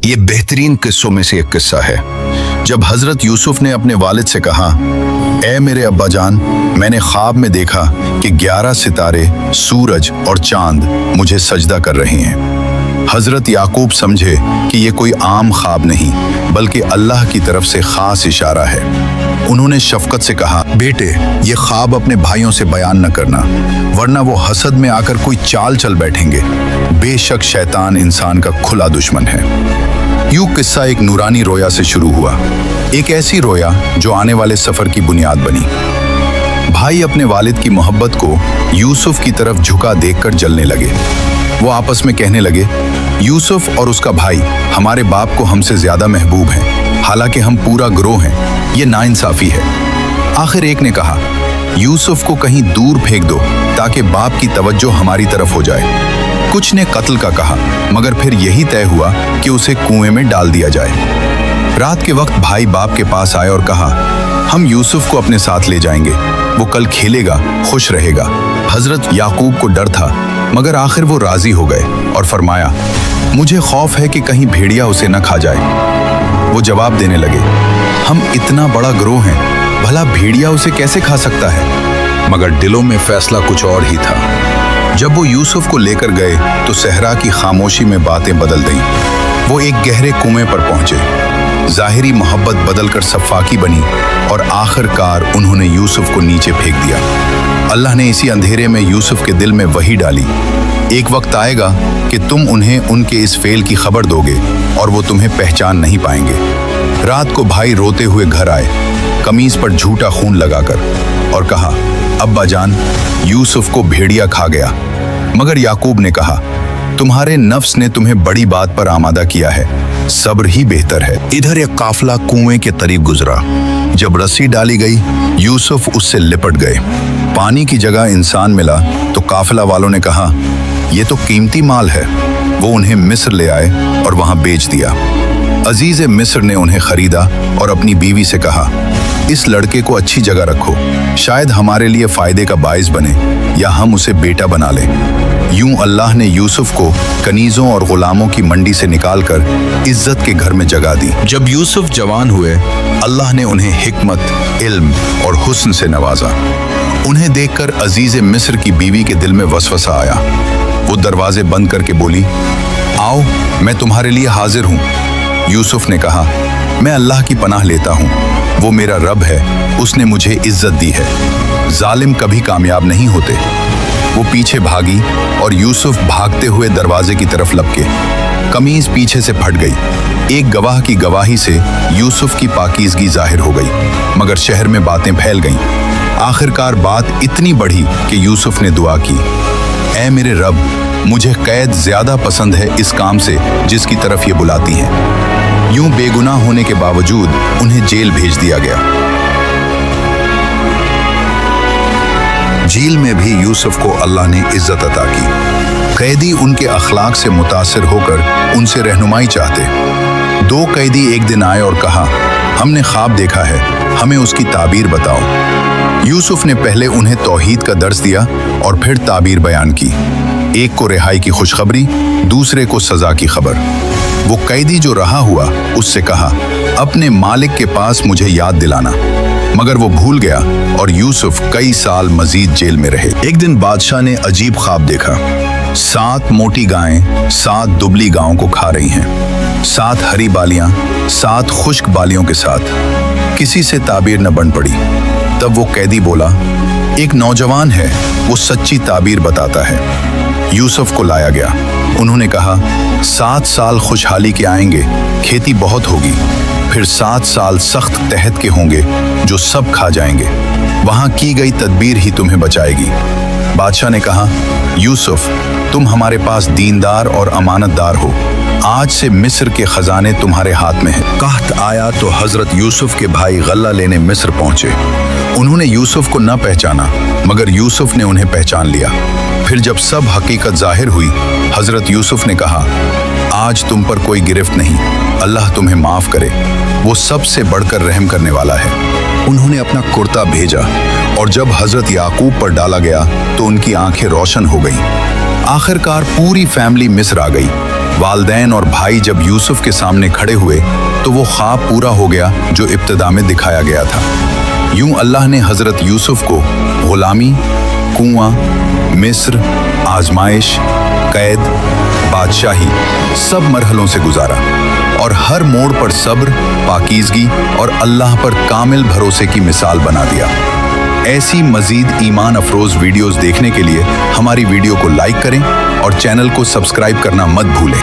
ये बेहतरीन किस्सों में से एक किस्सा है जब हजरत यूसुफ ने अपने वालिद से कहा, ए मेरे अब्बा जान, मैंने ख्वाब में देखा कि 11 सितारे, सूरज और चांद मुझे सजदा कर रहे हैं। हजरत याकूब समझे कि ये कोई आम ख्वाब नहीं बल्कि अल्लाह की तरफ से खास इशारा है। उन्होंने शफकत से कहा, बेटे, ये ख्वाब अपने भाइयों से बयान न करना, वरना वो हसद में आकर कोई चाल चल बैठेंगे। बेशक शैतान इंसान का खुला दुश्मन है। यूं किस्सा एक नूरानी रोया से शुरू हुआ, एक ऐसी रोया जो आने वाले सफर की बुनियाद बनी। भाई अपने वालिद की मोहब्बत को यूसुफ की तरफ झुका देखकर जलने लगे। वो आपस में कहने लगे, यूसुफ और उसका भाई हमारे बाप को हमसे ज्यादा महबूब हैं, हालांकि हम पूरा गिरोह हैं। ये नाइंसाफी है। आखिर एक ने कहा, यूसुफ को कहीं दूर फेंक दो ताकि बाप की तवज्जो हमारी तरफ हो जाए। कुछ ने कत्ल का कहा, मगर फिर यही तय हुआ कि उसे कुएं में डाल दिया जाए। रात के वक्त भाई बाप के पास आए और कहा, हम यूसुफ को अपने साथ ले जाएंगे, वो कल खेलेगा, खुश रहेगा। हजरत याकूब को डर था, मगर आखिर वो राजी हो गए और फरमाया, मुझे खौफ है कि कहीं भेड़िया उसे न खा जाए। वो जवाब देने लगे, हम इतना बड़ा गिरोह हैं, भला भेड़िया उसे कैसे खा सकता है। मगर दिलों में फैसला कुछ और ही था। जब वो यूसुफ को लेकर गए तो सहरा की खामोशी में बातें बदल गईं। वो एक गहरे कुएं पर पहुंचे। जाहिरी मोहब्बत बदलकर सफाकी बनी और आखिरकार उन्होंने यूसुफ को नीचे फेंक दिया। अल्लाह ने इसी अंधेरे में यूसुफ के दिल में वही डाली, एक वक्त आएगा कि तुम उन्हें उनके इस फेल की खबर दोगे और वो तुम्हें पहचान नहीं पाएंगे। रात को भाई रोते हुए घर आए, कमीज पर झूठा खून लगाकर, और कहा, अब्बा जान, यूसुफ को भेड़िया खा गया। मगर याकूब ने कहा, तुम्हारे नफ्स ने तुम्हें बड़ी बात पर आमादा किया है, सब्र ही बेहतर है। इधर एक काफला कुएं के करीब गुजरा। जब रस्सी डाली गई, यूसुफ उससे लिपट गए। पानी की जगह इंसान मिला तो काफला वालों ने कहा, ये तो कीमती माल है। वो उन्हें मिस्र ले आए और वहां बेच दिया। अजीज मिस्र ने उन्हें खरीदा और अपनी बीवी से कहा, इस लड़के को अच्छी जगह रखो, शायद हमारे लिए फायदे का बाइस बने या हम उसे बेटा बना लें। यूं अल्लाह ने यूसुफ को कनीजों और गुलामों की मंडी से निकालकर इज्जत के घर में जगह दी। जब यूसुफ जवान हुए, अल्लाह ने उन्हें हिकमत, इल्म और हुस्न से नवाजा। उन्हें देखकर अजीज मिस्र की बीवी के दिल में वसवसा आया। वो दरवाजे बंद करके बोली, आओ, मैं तुम्हारे लिए हाजिर हूँ। यूसुफ ने कहा, मैं अल्लाह की पनाह लेता हूँ, वो मेरा रब है, उसने मुझे इज्जत दी है। जालिम कभी कामयाब नहीं होते। वो पीछे भागी और यूसुफ भागते हुए दरवाजे की तरफ लपके। कमीज पीछे से फट गई। एक गवाह की गवाही से यूसुफ की पाकीज़गी जाहिर हो गई, मगर शहर में बातें फैल गईं। आखिरकार बात इतनी बढ़ी कि यूसुफ ने दुआ की, ऐ मेरे रब, मुझे कैद ज्यादा पसंद है इस काम से जिसकी तरफ ये बुलाती हैं। यूं बेगुनाह होने के बावजूद उन्हें जेल भेज दिया गया। जेल में भी यूसुफ को अल्लाह ने इज्जत अता की। कैदी उनके अखलाक से मुतासिर होकर उनसे रहनुमाई चाहते। 2 कैदी एक दिन आए और कहा, हमने ख्वाब देखा है, हमें उसकी ताबीर बताओ। यूसुफ ने पहले उन्हें तौहीद का दर्स दिया और फिर ताबीर बयान की। एक को रिहाई की खुशखबरी, दूसरे को सजा की खबर। वो कैदी जो रहा हुआ उससे कहा, अपने मालिक के पास मुझे याद दिलाना, मगर वो भूल गया और यूसुफ कई साल मजीद जेल में रहे। एक दिन बादशाह ने अजीब ख्वाब देखा। 7 मोटी गायें 7 दुबली गायों को खा रही हैं। 7 हरी बालियां 7 खुश्क बालियों के साथ। किसी से ताबीर न बन पड़ी। तब वो कैदी बोला, एक नौजवान है, वो सच्ची ताबीर बताता है। यूसुफ को लाया गया। उन्होंने कहा, 7 साल खुशहाली के आएंगे, खेती बहुत होगी, फिर 7 साल सख्त तहत के होंगे जो सब खा जाएंगे। वहां की गई तदबीर ही तुम्हें बचाएगी। बादशाह ने कहा, यूसुफ, तुम हमारे पास दीनदार और अमानतदार हो। आज से मिस्र के खजाने तुम्हारे हाथ में हैं। कहत आया तो हजरत यूसुफ के भाई गल्ला लेने मिस्र पहुंचे। उन्होंने यूसुफ को न पहचाना, मगर यूसुफ ने उन्हें पहचान लिया। फिर जब सब हकीकत जाहिर हुई, हजरत यूसुफ ने कहा, आज तुम पर कोई गिरफ्त नहीं, अल्लाह तुम्हें माफ करे, वो सबसे बढ़कर रहम करने वाला है। उन्होंने अपना कुर्ता भेजा और जब हजरत याकूब पर डाला गया तो उनकी आंखें रोशन हो गईं। आखिरकार पूरी फैमिली मिस्र आ गई। वालदैन और भाई जब यूसुफ के सामने खड़े हुए तो वो ख्वाब पूरा हो गया जो इब्तिदा में दिखाया गया था। यूं अल्लाह ने हजरत यूसुफ को गुलामी, कुआं, मिस्र, आजमाइश, कैद, बादशाही सब मरहलों से गुजारा और हर मोड़ पर सब्र, पाकीज़गी और अल्लाह पर कामिल भरोसे की मिसाल बना दिया। ऐसी मजीद ईमान अफरोज वीडियोस देखने के लिए हमारी वीडियो को लाइक करें और चैनल को सब्सक्राइब करना मत भूलें।